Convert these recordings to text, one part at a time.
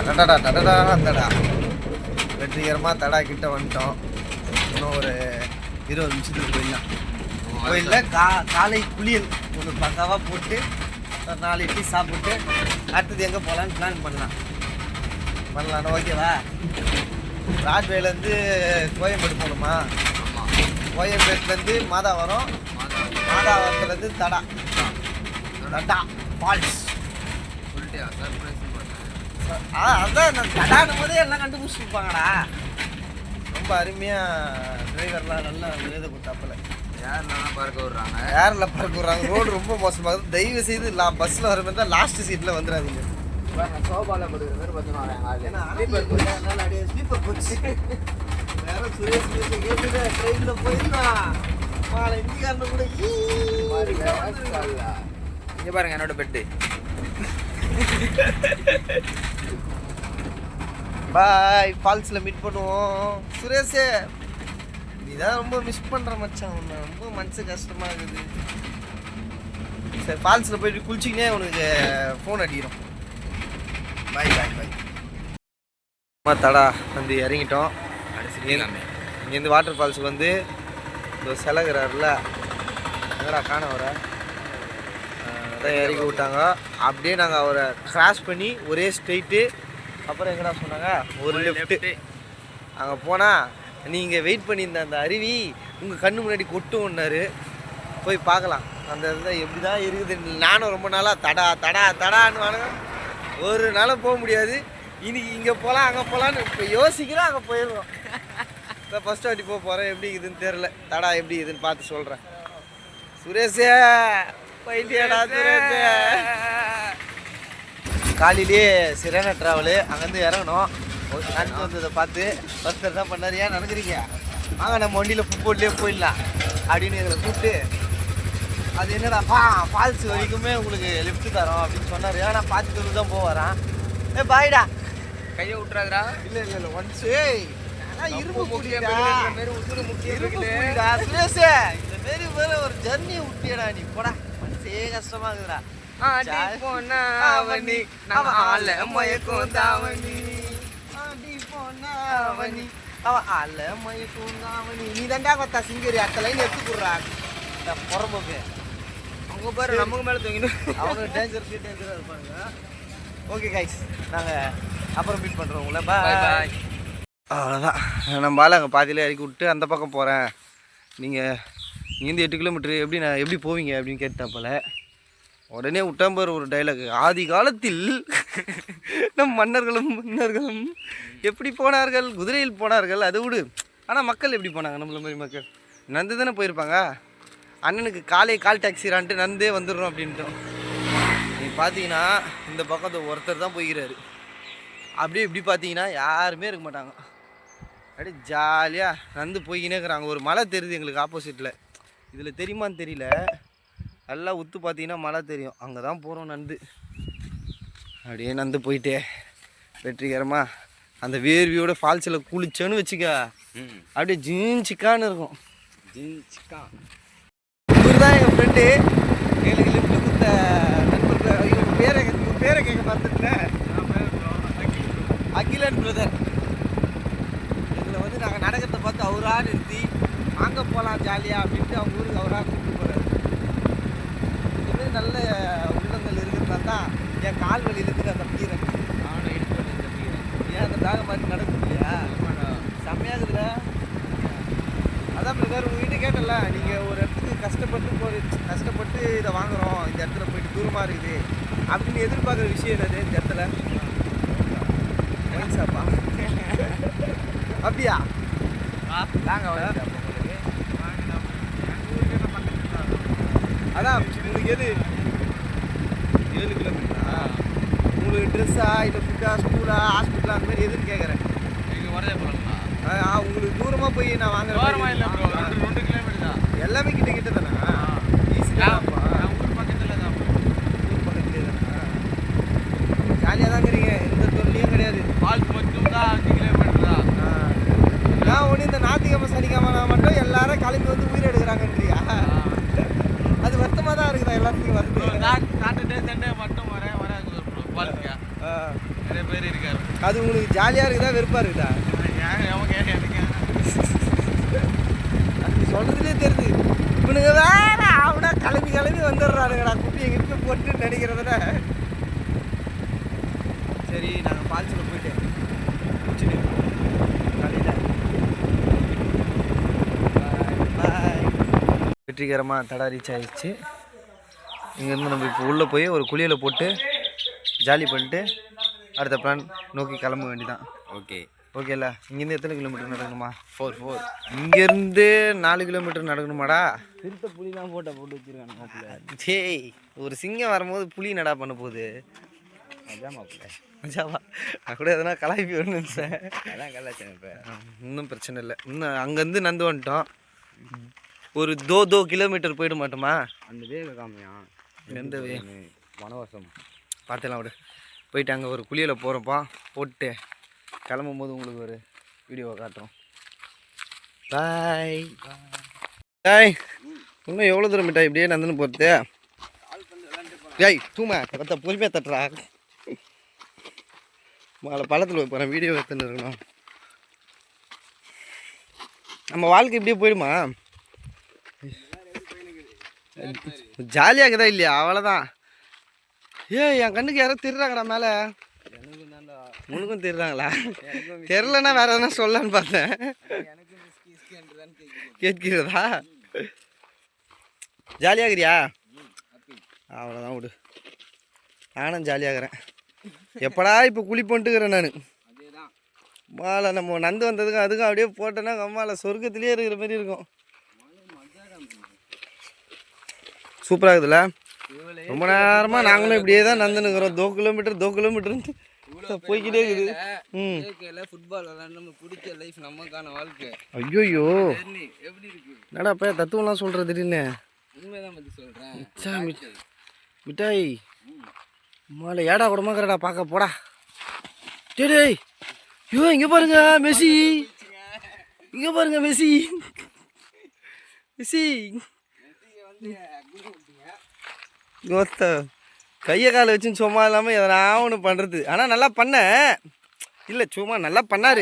டடடா டடடா தடா வெற்றிகரமாக தடா கிட்ட வந்துட்டோம். இன்னும் ஒரு 20 நிமிஷத்துக்கு போயிடலாம். கோயிலில் காலை குளியல் ஒரு பக்காவாக போட்டு ஒரு 4 இட்லி சாப்பிட்டு அடுத்தது எங்கே போகலான்னு பிளான் பண்ணலான்னு ஓகேவா? ராட்வேலேருந்து கோயம்பேடு போகணுமா? கோயம்பேட்லேருந்து மாதாவரம், மாதாவரத்துலேருந்து தடா ஃபால்ஸ். அதான் நான் தடாடும் போதே எல்லாம் கண்டுபிடிச்சிருப்பாங்கடா. ரொம்ப அருமையாக டிரைவர்லாம் நல்லா எழுத கொடுத்தாப்பில். யாரெல்லாம் பார்க்க விட்றாங்க? யாரெல்லாம் பார்க்க விட்றாங்க? ரோடு ரொம்ப மோசமாகுது. தயவு செய்து பஸ்ஸில் வர மாதிரி தான் லாஸ்ட் சீட்டில் வந்துடாதீங்க. சோபாவில் படுக்கிற மாதிரி பார்த்துன்னு ஏன்னா ஸ்லீப்பர் போச்சு. வேற சுரேஷ் கேட்டுட்டு ட்ரெயினில் போயிருந்தான் மாலை இந்திக்காரனு கூட இங்கே பாருங்க என்னோட பெட்டு. பாய், ஃபால்ஸில் மீட் பண்ணுவோம். சுரேஷே நீதான் ரொம்ப மிஸ் பண்ணுற மச்சான். உன்னை ரொம்ப மனசு கஷ்டமாக இருக்குது. சரி, ஃபால்ஸில் போயிட்டு குளிச்சிக்கினே உனக்கு ஃபோன் அடிக்கிறோம். பாய் பாய் பாய். தடா வந்து இறங்கிட்டோம். இங்கேருந்து வாட்டர் ஃபால்ஸுக்கு வந்து இந்த செலகிறாருல எங்கடா காண வர அதான் இறக்கி விட்டாங்க. அப்படியே நாங்கள் அவரை கிராஸ் பண்ணி ஒரே ஸ்ட்ரெயிட்டு. அப்புறம் எங்கடா சொன்னாங்க ஒரு லெஃப்ட்டு. அங்கே போனால் நீங்கள் வெயிட் பண்ணியிருந்த அந்த அருவி உங்கள் கண்ணு முன்னாடி கொட்டுன்னாரு. போய் பார்க்கலாம் அந்த இதில் எப்படி தான் இருக்குது. நானும் ரொம்ப நாளாக தடான்னு வாங்க ஒரு நாளும் போக முடியாது. இன்னைக்கு இங்கே போகலாம் அங்கே போகலான்னு இப்போ யோசிக்கிறோம். அங்கே போயிடுறோம். இப்போ ஃபஸ்ட் வாட்டி போக போகிறேன். எப்படி இருக்குதுன்னு தெரில. தடா எப்படி இதுன்னு பார்த்து சொல்கிறேன். சுரேஷே பைத்தியடா சுரேஷே. காலையிலேயே சரியான ட்ராவலு. அங்கேருந்து இறங்கணும். நடந்து வந்ததை பார்த்து ஒருத்தர் தான் பண்ணார். ஏன் நடக்கிறீங்க வாங்க நம்ம வண்டியில் ஃபுட்போர்ட்லேயே போயிடலாம் அப்படின்னு எங்களை கூப்பிட்டு அது என்னடா ஃபால்ஸ் வரைக்குமே உங்களுக்கு லிஃப்ட் தரோம் அப்படின்னு சொன்னார். ஏன்னா பார்த்துட்டு தான் போவாரான். பாய்டா கையை விட்டுறாதா? இல்லை ஒன்ஸு இரும்பு முக்கியடா சுரேஷே. இந்த மாரி வேற ஒரு ஜர்னி விட்டியடா நீ. போடா மனசே கஷ்டமா இருக்குதுடா. நீ தாண்டா கொத்தா சிங்கரி அடுத்த லைன் எடுத்துக்குறா புறம்போக்கு. அவங்க பாரு நமக்கு மேலே தூங்கிடும். அவங்க டேஞ்சராக இருப்பாங்க. ஓகே கைஸ், நாங்கள் அப்புறம் மீட் பண்ணுறோம் உங்களை. பாய். அவ்வளோதான். நம்ம ஆள் அங்கே பாதியில் இறக்கி விட்டு அந்த பக்கம் போகிறேன். நீங்கள் இங்கேருந்து 8 கிலோமீட்ரு எப்படி போவீங்க அப்படின்னு கேட்டேன் போல். உடனே விட்டாம்பர் ஒரு டைலாக். ஆதி காலத்தில் நம் மன்னர்களும் எப்படி போனார்கள்? குதிரையில் போனார்கள். அதை விடு. ஆனால் மக்கள் எப்படி போனாங்க? நம்மள மாதிரி மக்கள் நந்து தானே போயிருப்பாங்க. அண்ணனுக்கு கால் டாக்ஸிரான்ட்டு நந்தே வந்துடுறோம் அப்படின்ட்டோம். நீ பார்த்தீங்கன்னா இந்த பக்கத்தை ஒருத்தர் தான் போய்கிறாரு. அப்படியே இப்படி பார்த்தீங்கன்னா யாருமே இருக்க மாட்டாங்க. அப்படியே ஜாலியாக நந்து போய்கினே இருக்கிறாங்க. ஒரு மலை தெரியுது எங்களுக்கு ஆப்போசிட்டில். இதில் தெரியுமான்னு தெரியல. நல்லா உத்து பார்த்தீங்கன்னா மழை தெரியும். அங்கே தான் போகிறோம் நந்து. அப்படியே நந்து போயிட்டே வெற்றிகரமாக அந்த வேர்வியோட ஃபால்ஸில் குளிச்சோன்னு வச்சுக்க அப்படியே ஜீன்சிக்கான்னு இருக்கும். இவர் தான் எங்கள் ஃப்ரெண்டு. எங்களுக்கு லிஃப்ட் கொடுத்த நண்பர்கள். இவங்க பேரை கேட்க பார்த்துட்டேன். அகிலன் பிரதர். இதில் வந்து நாங்கள் நடக்கிறத பார்த்து அவராக நிறுத்தி அங்கே போகலாம் ஜாலியாக அப்படின்ட்டு அவங்க ஊருக்கு அவராக கூப்பிட்டு போகிறார். இதுமாரி நல்ல உள்ளங்கள் இருக்கிறதுனால தான் என் கால் வலியிலேருந்து நான் தப்பிக்கிறேன். நானும் எடுத்து தப்பிக்கிறேன். ஏன் அந்த தாக மாதிரி நடக்குது இல்லையா? செம்மையாகுதுல. அதான் பிரதர் உங்ககிட்ட கேட்டல, நீங்கள் ஒரு இடத்துக்கு கஷ்டப்பட்டு இதை வாங்குகிறோம், இந்த இடத்துல போயிட்டு தூரமாக இருக்குது அப்படின்னு எதிர்பார்க்குற விஷயம் என்னது இந்த இடத்துல? ஒயின் ஷாப்பா? அப்படியா? நாங்கள் அதான் உங்களுக்கு எது 7 கிலோமீட்டரா? உங்களுக்கு ட்ரெஸ்ஸா இல்லை ஃபுட்டா ஸ்கூலா ஹாஸ்பிட்டலா அந்த மாதிரி எதுன்னு கேட்குறேன். நீங்கள் வரதே போகலாங்களா? உங்களுக்கு தூரமாக போய் நான் வாங்குறேன். 2 கிலோமீட்டர் தான். எல்லாமே கிட்ட தானே? ஈஸியாகப்பா. ஊர் பக்கத்தில் தான். ஊர் பக்கத்துலேயே தானே? ஜாலியாக தான் இருக்கிறீங்க. எந்த தொல்லையும் கிடையாது. ஃபால்ஸ் மட்டும் தான் 5 கிலோமீட்டர் தான். நான் ஒன்று இந்த ஞாயிற்றுக்கிழமை சனிக்கிழமை மட்டும் எல்லாரும் கிளம்பி வந்து உயிர் எடுக்கிறாங்கன்றியா? அது வருத்தமாக தான் இருக்குதா எல்லாத்துக்கும் வருது. சாட்டர்டே சண்டே மட்டும் வரேன் ஃபால்ஸுக்கு. நிறைய பேர் இருக்காரு. அது உங்களுக்கு ஜாலியாக இருக்குதா வெறுப்பாக இருக்குதா? அது சொல்கிறதுலே தெரியுது. இவனுங்க வேற அவனா கிளம்பி வந்துடுறானுங்கடா குப்பி எங்கிட்ட போட்டு நினைக்கிறதுல. சரி நாங்கள் ஃபால்ஸில் போயிட்டு குடிச்சிட்டு காலையில் பாய். வெற்றிகரமாக தடா ரீச் ஆகிடுச்சு. இங்கேருந்து நம்ம இப்போ உள்ளே போய் ஒரு குளியலை போட்டு ஜாலி பண்ணிட்டு அடுத்த பிளான் நோக்கி கிளம்ப வேண்டியதான். ஓகேல. இங்கேருந்து எத்தனை கிலோமீட்டர் நடக்கணுமா? 4 இங்கேருந்து 4 கிலோமீட்டர் நடக்கணுமாடா? திருத்த புளி தான் போட்டு வச்சுருக்காங்க. டேய் ஒரு சிங்கம் வரும்போது புளி நடா பண்ண போகுது. அதான் மாப்பிள்ள மஜாவா நான் கூட எதனா கலாய்ப்பி வரணும்னு சார். அதான் கலாச்சேன். இப்போ இன்னும் பிரச்சனை இல்லை. இன்னும் அங்கேருந்து நந்து வந்துட்டோம். ஒரு 2 கிலோமீட்டர் போயிட மாட்டோமா? அந்த வேக காமியா எந்த வே? வனவாசம் பார்த்துலாம் விடு. போயிட்டு அங்கே ஒரு குளியலை போகிறப்பா போட்டு கிளம்பும் போது உங்களுக்கு ஒரு வீடியோவை காட்டுறோம். பாய் பாய். இன்னும் எவ்வளோ தூரம் மிட்டாய் இப்படியே நந்துன்னு போகிறது? ஏய் தூமா பொறுமையாக தட்டுறா. பழத்தில் போய் போகிறேன் வீடியோ எடுத்துன்னு இருக்கணும். நம்ம வாழ்க்கை இப்படியே போயிடுமா? ஜாலியாகுதா இல்லையா? அவ்வளோதான். என் கண்ணுக்கு யாரோ திருறாங்கடா மேலே. உனக்கும் திருறாங்களா? தெரிலன்னா வேற எதனா சொல்லலான்னு பார்த்தேன். கேட்கிறதா? ஜாலியாகிறியா? அவ்வளோதான் விடு. நானும் ஜாலியாகிறேன். எப்படா இப்போ குழி பண்ணிட்டுக்கிறேன் நான். மாலை நம்ம நந்து வந்ததுக்கும் அதுக்கும் அப்படியே போட்டோன்னா அம்மாவில் சொர்க்கத்திலே இருக்கிற மாதிரி இருக்கும். சூப்பராக இருக்குதுல்ல? ரொம்ப நேரமாக நாங்களும் இப்படியே தான் நந்துனுக்குறோம். 2 கிலோமீட்டர் போய்கிட்டே இருக்குது. ஃபுட்பால் விளாண்டு நம்ம பிடிச்ச லைஃப் நமக்கான வாழ்க்கை. ஐயோ எப்படி இருக்கு? என்னடா இப்போ தத்துவம்லாம் சொல்கிறது திடீர்னு? உண்மைதான் பற்றி சொல்கிறேன். மிட்டாய் மாலை ஏடா கூடமாக்கிறடா பார்க்க போடா. டேய் ஐயோ இங்கே பாருங்க மெஸ்ஸி. இங்கே பாருங்க மெஸ்ஸி. மெஸ்ஸி கோத்த கையை காலை வச்சுன்னு சும்மா இல்லாமல் எதனா ஒன்று பண்ணுறது. ஆனால் நல்லா பண்ண இல்லை, சும்மா நல்லா பண்ணார்.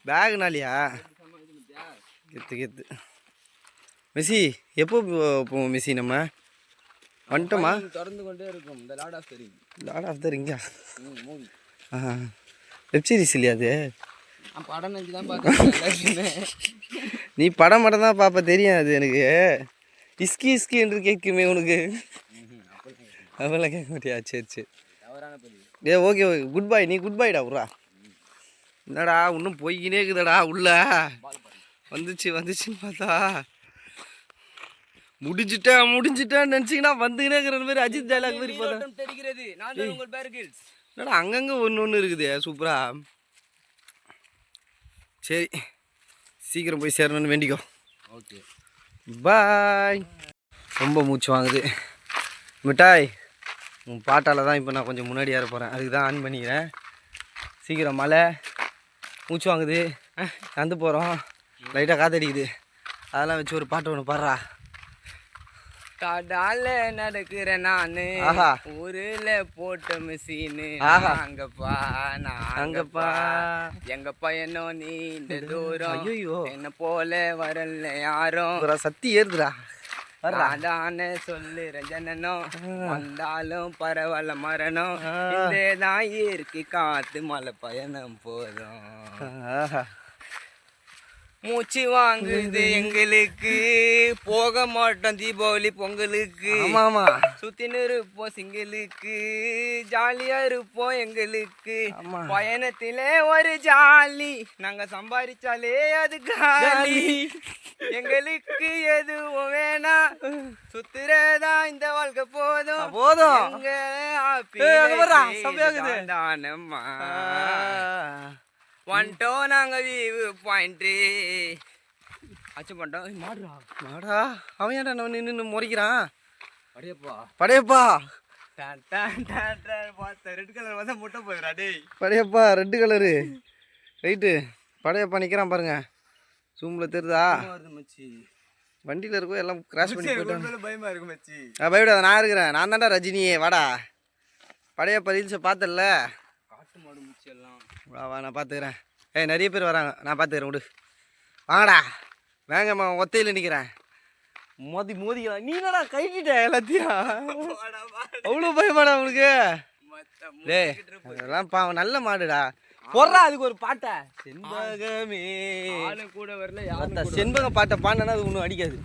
பேகுனாலியா கெத்து மெஸ்ஸி. எப்போ போவோம் மெஸ்ஸி? நம்ம வந்துட்டோமா? தொடர்ந்து கொண்டே இருக்கும். இந்த Lord of the Rings movie. Web series இல்லையா அது? படம் நினச்சி தான் பார்த்து. நீ படம் மட்டும் தான் பார்ப்ப தெரியும். அது எனக்கு இஸ்கி என்று கேட்குமே உனக்கு. அதெல்லாம் கேட்க மாட்டியா? சரி ஓகே குட் பாய். நீ குட் பாய்டா விட்றா. என்னடா இன்னும் போய்கினே இருக்குதாடா உள்ள. வந்துச்சுன்னு பார்த்தா முடிஞ்சிட்டான்னு நினச்சிங்கன்னா வந்துக்கினே இருக்கிற மாதிரி அஜித் டைலாக் மாதிரி பார்த்தா. என்னடா அங்கங்கே ஒன்று இருக்குது சூப்பரா. சரி சீக்கிரம் போய் சேரணும்னு வேண்டிக்கோ. Okay bye. ரொம்ப மூச்சு வாங்குது மிட்டாய். உன் பாட்டால் தான் இப்போ நான் கொஞ்சம் முன்னாடி ஏற போகிறேன். அதுக்கு தான் ஆன் பண்ணிக்கிறேன். சீக்கிரம் மழை மூச்சு வாங்குது. நடந்து போகிறோம். லைட்டாக காத்தடிக்குது. அதெல்லாம் வச்சு ஒரு பாட்டு ஒன்று பாடுறா. காடால நடக்கிறேன் நானு. ஊருல போட்ட மிஷினு. அங்கப்பா அங்கப்பா எங்கப்பா என்னோ நீ இந்த தூரம். ஐயோ என்ன போல வரல யாரும். சத்தி ஏறுதுடா. அதான சொல்லு ரஞ்சனனும் வந்தாலும் பரவாயில்ல மரணம். இதேதான் இயற்கை காத்து மலை பயணம் போதும். மூச்சு வாங்குது எங்களுக்கு. போக மாட்டோம் தீபாவளி பொங்கலுக்கு. ஆமாமா சுத்தின்னு இருப்போம் சிங்களுக்கு. ஜாலியா இருப்போம் எங்களுக்கு. பயணத்திலே ஒரு ஜாலி. நாங்க சம்பாதிச்சாலே அது காலி. எங்களுக்கு எதுவும் வேணாம். சுத்துறதா இந்த வாழ்க்கை போதும். தானம்மா வந்துட்டோம் நாங்க வியூ பாயிண்ட். அச்சு பண்ணிட்டோம். மாடா அவன் ஏன்டா நம்ம நின்று முறைக்கிறான். படையப்பா ரெட் கலர் வந்து முட்டை போயிடா. டேய் Padayappa red colour right. Padayappa நிற்கிறான் பாருங்க. ஜூமில் தெரியுதா? வண்டியில் இருக்கோ எல்லாம் கிராஷ் பண்ணி போயிட்டு. பயமா இருக்கு மச்சி. பயப்படாத நான் இருக்கிறேன். நான் தான்டா ரஜினியே. வாடா பழைய ரீல்ஸை பார்த்தல. காட்டு மாடு முச்சி எல்லாம் வா நான் பார்த்துக்கிறேன். நிறைய பேர் வராங்க, நான் பார்த்துக்கிறேன் விடு. வாங்கடா வேங்கம்மா, ஒத்தையில் நிற்கிறேன். மோதிக்கலாம். நீ என்னடா கைக்கிட்ட எல்லாத்தையும்? அவ்வளோ பயமாடா உங்களுக்கு? டேய் அதெல்லாம் நல்ல மாடுடா. போடுறா அதுக்கு ஒரு பாட்டை. செண்பகமே கூட வரல. செண்பகம் பாட்டை பாடினா அது ஒன்றும் அடிக்காது.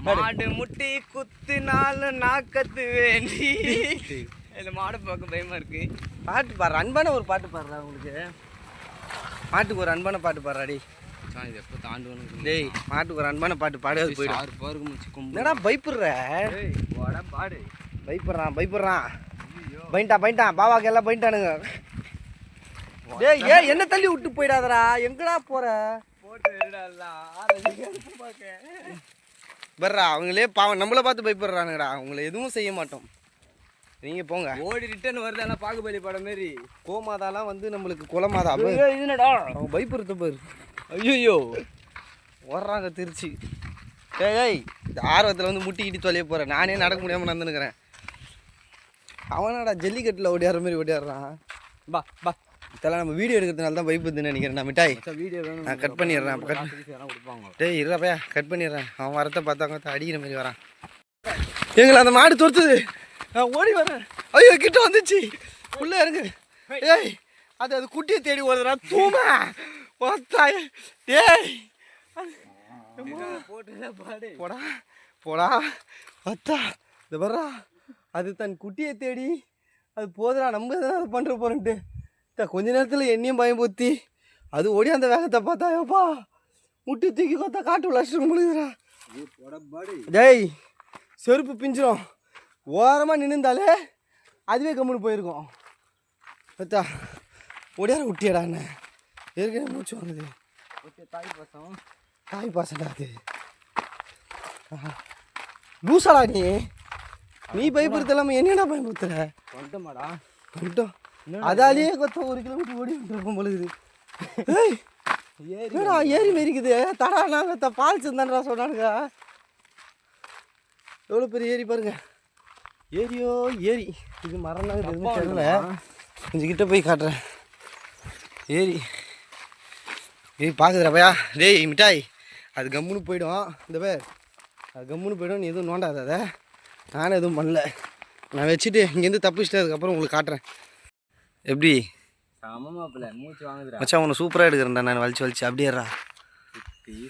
மாடு முட்டி குத்துனாலும் நாக்கத்து வேண்டி. இந்த மாடை பார்க்க பயமா இருக்கு. பாட்டு பாடுற அன்பான ஒரு பாட்டு பாடுறா உங்களுக்கு. மாட்டுக்கு ஒரு அன்பான பாட்டு பாடுறாடி. இது எப்போ தாண்டுவானு. டேய் மாட்டுக்கு ஒரு அன்பான பாட்டு பாடு போயிடும். 6 பாருக்கு முச்சு கும்பு. என்னடா பயப்படுற? பாடு. பயப்படுறான். பயின்ட்டான் பாவாக்கு எல்லாம் பயின்ட்டானுங்க. டேய் என்ன தள்ளி விட்டு போயிடாதடா. எங்கடா போற? பர்றா அவங்களே பாவம் நம்மளை பார்த்து பயப்படுறானுங்கடா. அவங்கள எதுவும் செய்ய மாட்டோம். நீங்கள் போங்க. ஓடி ரிட்டர்ன் வருது. ஆனால் பாகுபலி படம் மாரி. கோமாதாலாம் வந்து நம்மளுக்கு குலமாதா. இதுனடா அவங்க பயப்படுறத பாரு. ஐயோ ஓடுறாங்க திருச்சி. ஏய் இந்த ஆர்வத்தில் வந்து முட்டிக்கிட்டு தொலைய போகிறேன். நானே நடக்க முடியாமல் நடந்துனுக்கிறேன். அவனாடா ஜல்லிக்கட்டில் ஓடியாடுற மாதிரி ஓடியாடுறான். பா இதெல்லாம் நம்ம வீடியோ எடுக்கிறதுனால தான் பயப்படுதுன்னு நினைக்கிறேன். நான் மிட்டாய் வீடியோ வேணும். நான் கட் பண்ணிடுறேன். கொடுப்பாங்க. டேய் இருப்பையா கட் பண்ணிடுறேன். அவன் வரத்தை பார்த்தா அடிக்கிற மாதிரி வரான். எங்களை அந்த மாடு துரத்துது. நான் ஓடி வரேன். ஐயோ கிட்ட வந்துச்சு. உள்ளே இருக்கு. ஏய் அது குட்டியை தேடி ஓடுறா. தூமா ஒத்தாய். டேய் போடா அத்தா இந்த வர்றா. அது தன் குட்டியை தேடி அது போதுடா. நம்ம எதாவது அதை பண்ணுற போகிறேன்ட்டு கொஞ்ச நேரத்தில் என்னையும் பயம் பொத்தி அது ஓடி அந்த வேகத்தை பார்த்தா ஏப்பா முட்டி தூக்கி கொத்தா காட்டு விளாசிட்டு முடியுதுடா. டேய் செருப்பு பிஞ்சிரும். ஓரமாக நின்றுந்தாலே அதுவே கம்முன்னு போயிருக்கோம். பார்த்தா ஒடியார விட்டியடா. என்ன ஏற்கனவே மூச்சு வாங்குது. தாய் பாசண்டா அது. லூசாடா நீ பயப்படுத்த இல்லாமல் என்னடா பயன்படுத்துற? வந்துட்டோமாடா வந்துட்டோம். அதாலேயே கொத்த 1 கிலோமீட்டர் ஓடி வந்துருக்கோம் பொழுது. ஏறிடா ஏறி மாரிக்குது. தடா நாங்கள் பால்ஸ் இருந்தான்றா சொன்னானுங்க. எவ்வளோ பெரிய ஏரி பாருங்க. ஏரி இது மரம் தான் எதுவும் தெரியல. கொஞ்சம் கிட்ட போய் காட்டுறேன். ஏரி பார்க்குதுடா பையா. டேய் மிட்டாய் அது கம்முன்னு போயிடும். இந்த பேர் அது கம்முன்னு போயிடும். நீ எதுவும் நோண்டாத. அதை நானும் எதுவும் பண்ணல. நான் வச்சுட்டு இங்கேருந்து தப்பிச்சிட்டு அதுக்கப்புறம் உங்களுக்கு காட்டுறேன். எப்படி சமமாப்பில்ல மூச்சு வாங்குதுடா மச்சான். உன்னை சூப்பராக எடுக்கிறேன்டா நான் வலிச்சு அப்படியேறா.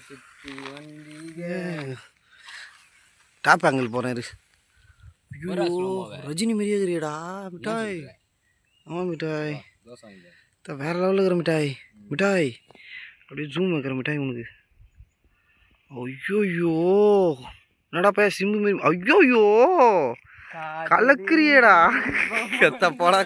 சுற்றி வந்தீங்க. டாப் ஆங்கிள் போகிறேன் இரு. ஐயோ ரஜினி மாரியே இருக்கிறியடா மிட்டாய். ஆமாம் மிட்டாய் வேறு லெவலில் இருக்கிற மிட்டாய். அப்படியே ஜூம் வைக்கிற மிட்டாய் உனக்கு. ஐயோயோ என்னடா பையா சிம்பு மாரி. ஐயோயோ கலக்குறியடா. கத்த போடா.